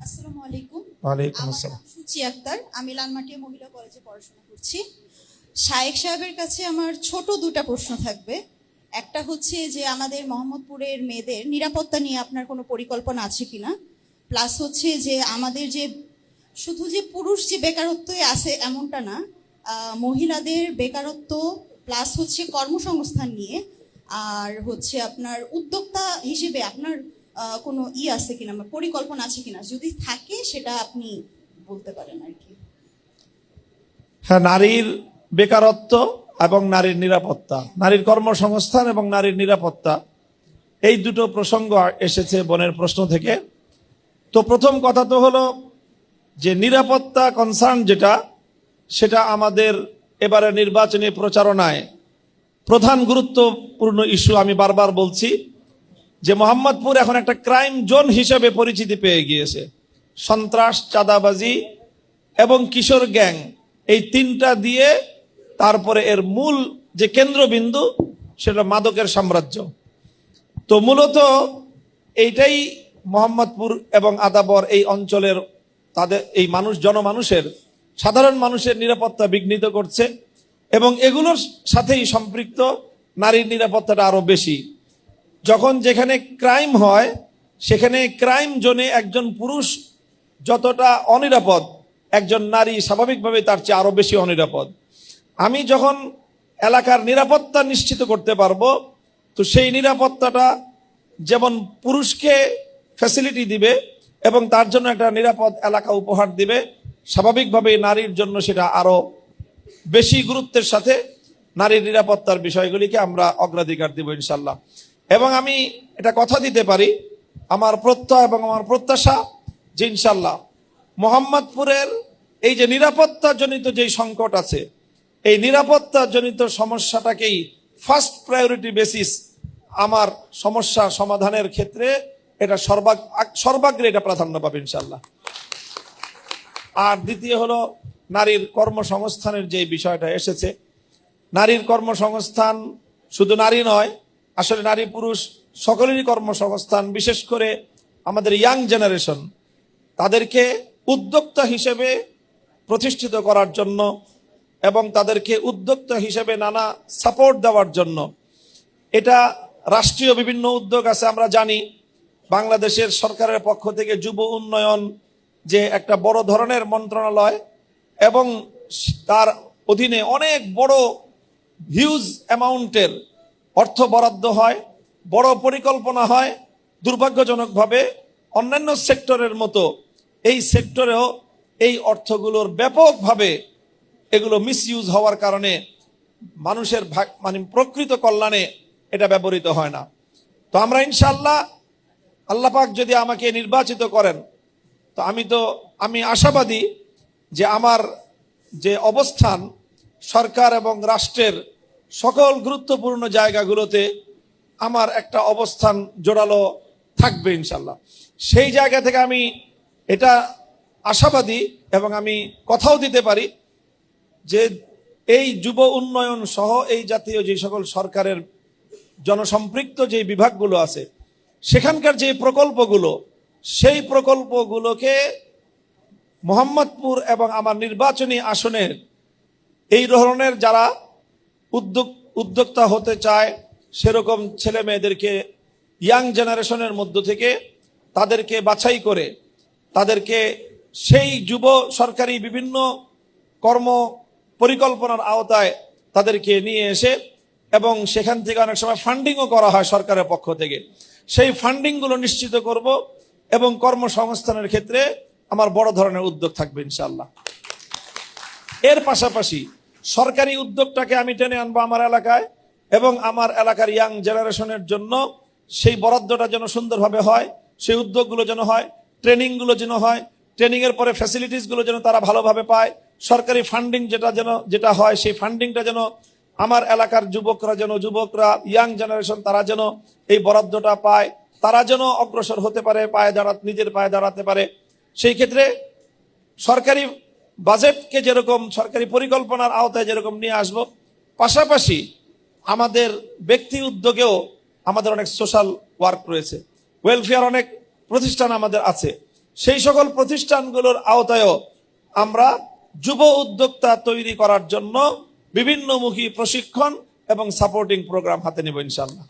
আসসালামু আলাইকুম। ওয়ালাইকুম আমার আসসালাম। নাম সুচি আক্তার। আমি লালমাটিয়া মহিলা কলেজে পড়াশোনা করছি। শায়েখ সাহেবের কাছে আমার ছোট দুটা প্রশ্ন থাকবে। একটা হচ্ছে যে আমাদের মোহাম্মদপুরের মেয়েদের নিরাপত্তা নিয়ে আপনার কোনো পরিকল্পনা আছে কিনা, প্লাস হচ্ছে যে আমাদের যে শুধু যে পুরুষ যে বেকারত্বই আছে এমনটা না, মহিলাদের বেকারত্ব প্লাস হচ্ছে কর্মসংস্থান নিয়ে, আর হচ্ছে আপনার উদ্যোক্তা হিসেবে আপনার কোনো আছে কিনা, পরিকল্পনা আছে কিনা, যদি থাকে সেটা আপনি বলতে পারেন আর কি। হ্যাঁ, নারীর বেকারত্ব এবং নারীর নিরাপত্তা, নারীর কর্মসংস্থান এবং নারীর নিরাপত্তা, এই দুটো প্রসঙ্গ এসেছে বোনের প্রশ্ন থেকে। তো প্রথম কথা তো হলো যে নিরাপত্তা কনসার্ন যেটা, সেটা আমাদের এবারে নির্বাচনী প্রচারণায় প্রধান গুরুত্বপূর্ণ ইস্যু। আমি বারবার বলছি যে মোহাম্মদপুর এখন একটা ক্রাইম জোন হিসেবে পরিচিতি পেয়ে গিয়েছে। সন্ত্রাস, চাঁদাবাজি এবং কিশোর গ্যাং, এই তিনটা দিয়ে তারপরে এর মূল যে কেন্দ্রবিন্দু সেটা মাদকের সাম্রাজ্য। তো মূলত এইটাই মোহাম্মদপুর এবং আদাবর এই অঞ্চলের তাদের এই জনমানুষের, সাধারণ মানুষের নিরাপত্তা বিঘ্নিত করছে এবং এগুলোর সাথেই সম্পৃক্ত নারীর নিরাপত্তাটা আরো বেশি। যখন যেখানে ক্রাইম হয় সেখানে ক্রাইম জোনে একজন পুরুষ যতটা অনিরাপদ, একজন নারী স্বাভাবিকভাবে তার চেয়ে আরো বেশি অনিরাপদ। আমি যখন এলাকার নিরাপত্তা নিশ্চিত করতে পারবো, তো সেই নিরাপত্তাটা যেমন পুরুষকে ফ্যাসিলিটি দিবে এবং তার জন্য একটা নিরাপদ এলাকা উপহার দিবে, স্বাভাবিকভাবে নারীর জন্য সেটা আরো বেশি গুরুত্বের সাথে নারীর নিরাপত্তার বিষয়গুলিকে আমরা অগ্রাধিকার দিব ইনশাল্লাহ। এবং আমি এটা কথা দিতে পারি, আমার প্রত্যয় এবং আমার প্রত্যাশা যে ইনশাল্লাহ মোহাম্মদপুরের এই যে নিরাপত্তা জনিত যেই সংকট আছে, এই নিরাপত্তা জনিত সমস্যাটাকেই ফার্স্ট প্রায়োরিটি বেসিস আমার সমস্যা সমাধানের ক্ষেত্রে এটা সর্বাগ্রে এটা প্রাধান্য পাবে ইনশাল্লাহ। আর দ্বিতীয় হলো নারীর কর্মসংস্থানের যে বিষয়টা এসেছে। নারীর কর্মসংস্থান শুধু নারী নয়, আসলে নারী পুরুষ সকলেরই কর্মসংস্থান, বিশেষ করে আমাদের ইয়াং জেনারেশন, তাদেরকে উদ্যোক্তা হিসেবে প্রতিষ্ঠিত করার জন্য এবং তাদেরকে উদ্যোক্তা হিসেবে নানা সাপোর্ট দেওয়ার জন্য এটা রাষ্ট্রীয় বিভিন্ন উদ্যোগ আছে। আমরা জানি বাংলাদেশের সরকারের পক্ষ থেকে যুব উন্নয়ন যে একটা বড় ধরনের মন্ত্রণালয় এবং তার অধীনে অনেক বড় হিউজ অ্যামাউন্টের অর্থ বরাদ্দ হয়, বড় পরিকল্পনা হয়। দুর্ভাগ্যজনকভাবে অন্যান্য সেক্টরের মতো এই সেক্টরেও এই অর্থগুলোর ব্যাপকভাবে এগুলো মিসইউজ হওয়ার কারণে মানুষের প্রকৃত কল্যাণে এটা ব্যবহৃত হয় না। তো আমরা ইনশাআল্লাহ, আল্লাহ পাক যদি আমাকে নির্বাচিত করেন, তো আমি আশাবাদী যে আমার যে অবস্থান সরকার এবং রাষ্ট্রের সকল গুরুত্বপূর্ণ জায়গাগুলোতে আমার একটা অবস্থান জোরালো থাকবে ইনশাল্লাহ। সেই জায়গা থেকে আমি এটা আশাবাদী এবং আমি কথাও দিতে পারি যে এই যুব উন্নয়ন সহ এই জাতীয় যে সকল সরকারের জনসম্পৃক্ত যে বিভাগগুলো আছে, সেখানকার যে প্রকল্পগুলো, সেই প্রকল্পগুলোকে মোহাম্মদপুর এবং আমার নির্বাচনী আসনের এই ধরনের যারা উদ্যোক্তা হতে চায় সেরকম ছেলে মেয়েদেরকে, ইয়াং জেনারেশনের মধ্য থেকে তাদেরকে বাছাই করে তাদেরকে সেই যুব সরকারি বিভিন্ন কর্ম পরিকল্পনার আওতায় তাদেরকে নিয়ে এসে এবং সেখান থেকে অনেক সময় ফান্ডিংও করা হয় সরকারের পক্ষ থেকে, সেই ফান্ডিংগুলো নিশ্চিত করব এবং কর্মসংস্থানের ক্ষেত্রে আমার বড় ধরনের উদ্যোগ থাকবে ইনশাআল্লাহ। এর পাশাপাশি সরকারি উদ্যোগটাকে আমি টেনে আনবো আমার এলাকায় এবং আমার এলাকার ইয়াং জেনারেশনের জন্য সেই বরাদ্দটা যেন সুন্দরভাবে হয়, সেই উদ্যোগগুলো যেন হয়, ট্রেনিংগুলো যেন হয়, ট্রেনিং এর পরে ফ্যাসিলিটিসগুলো যেন তারা ভালোভাবে পায়, সরকারি ফান্ডিং যেটা হয় সেই ফান্ডিংটা যেন আমার এলাকার যুবকরা ইয়াং জেনারেশন তারা যেন এই বরাদ্দটা পায়, তারা যেন অগ্রসর হতে পারে, নিজের পায়ে দাঁড়াতে পারে। সেই ক্ষেত্রে সরকারি বাজেটকে যেরকম সরকারি পরিকল্পনার আওতায় যেরকম নিয়ে আসব, পাশাপাশি আমাদের ব্যক্তি উদ্যোগেও আমাদের অনেক সোশ্যাল ওয়ার্ক রয়েছে, ওয়েলফেয়ার অনেক প্রতিষ্ঠান আমাদের আছে, সেই সকল প্রতিষ্ঠানগুলোর আওতায়ও আমরা যুব উদ্যোক্তা তৈরি করার জন্য বিভিন্নমুখী প্রশিক্ষণ এবং সাপোর্টিং প্রোগ্রাম হাতে নেব ইনশাআল্লাহ।